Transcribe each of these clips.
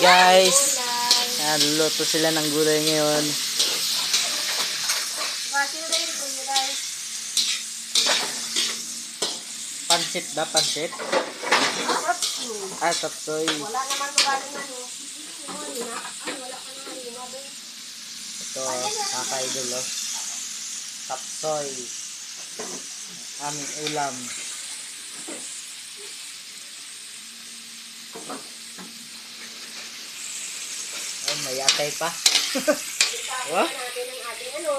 guys. Naluluto sila ng gulay ngayon. Pansit ba? Pansit? Ah, tapsoy. Wala naman magaling ano. Ito, kakaidol oh. Tapsoy. Aming ulam. Ay, may atay pa. What? Natin ang ating ano.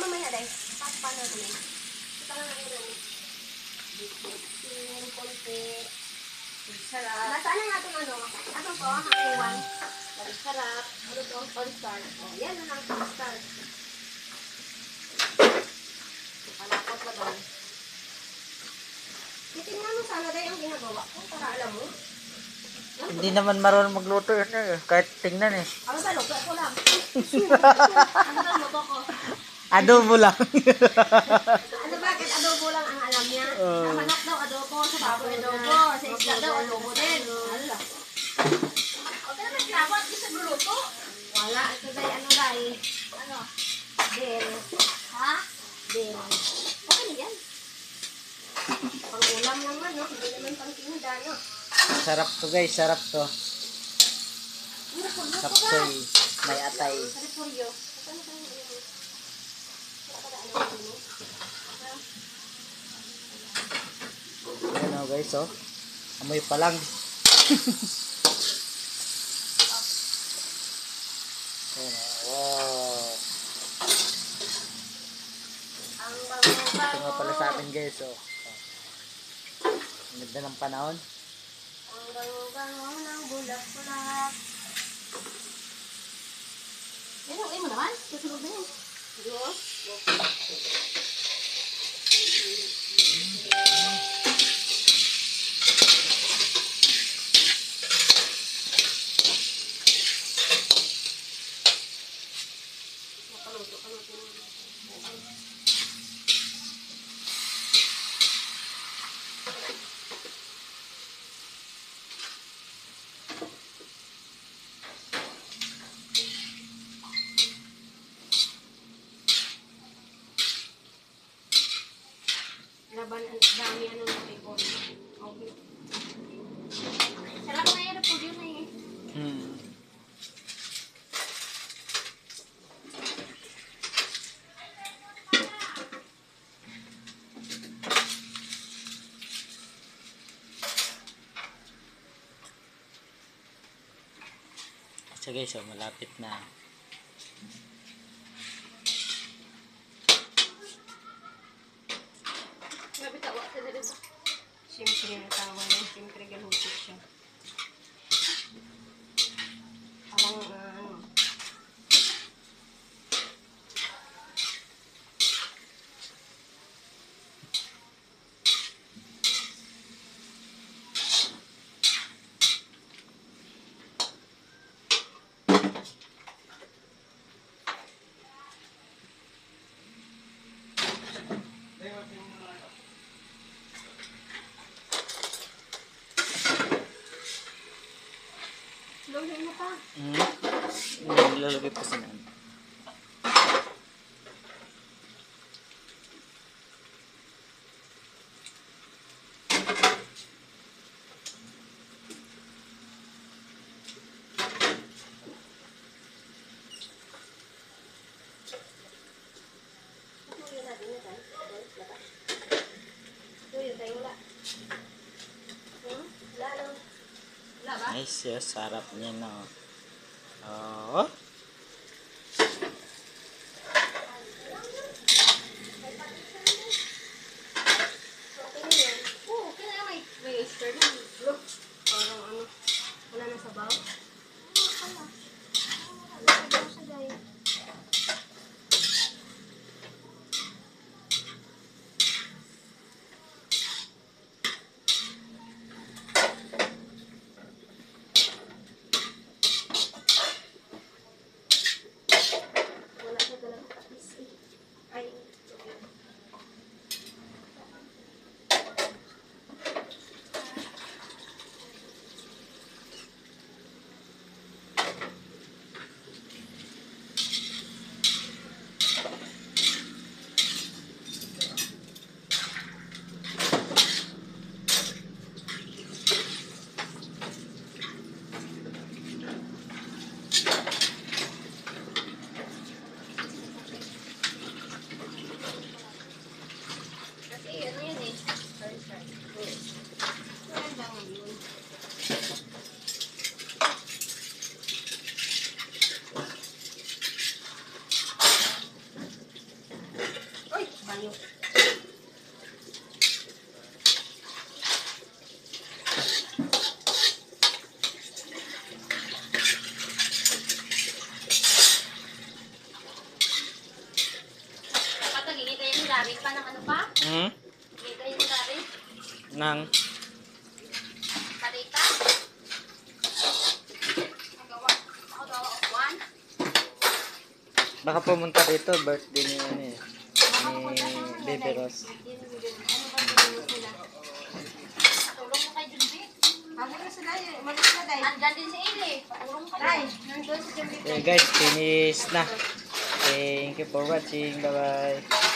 Mamaya dahil. Pakpa natin. Ito na natin ano. Yung konti. Sarap. Nasaan na natin ano? Ano to? Hanggang sarap. Ano to? All-star. O, yan na lang all-star. Palapot na daw. Titingnan mo sana dahil ang ginagawa ko para alam mo. Hindi naman marunong magluto yun eh. Kahit tingnan eh. Ano ba? Luto ko lang. Ano ba luto ko? Adobo lang. Ano bakit adobo lang ang alam niya? Sa manok daw adobo, sa baboy adobo, sa isda daw adobo din. Hala. O kaya may krabo at isa luluto? Wala. Ito dahil ano dahil? Ano? Din. Ha? Din. Okay na yan. Pang-ulam lang man, no? Hindi naman pang-tinda, no? Sarap to guys, sarap to. Tapsoy. May atay. Saripuryo. Ayan o guys oh. Amoy pa lang. Ayan, wow. Ito nga pala sa atin guys oh. Ang ganda ng panahon. Ang bango-bango ng bulak-bulak. Ano mo naman? Susunod na yan. Diyos. Laban ang dami ano ng ipon. Okay. Sarap na yan po yun eh. So guys oh, malapit na. Siyempre ang tawa niya. Siyempre galutot siya. Parang ano. Lagyan mo pa. Nilalagay pa sa nan. Nice yun, sarap niya no. Oh. Parang ano, wala na sabaw. ng Kalita. Ako gawa of one. baka pumunta dito, birthday ni ano eh, ni Baby Rose. Patulong mo kay Junbi. Ano na sila eh. Umalis na dahil. Andyan din si Ili. Patulong mo kayo. Nandun si Junbi. Okay guys, finish na. Thank you for watching. Bye bye.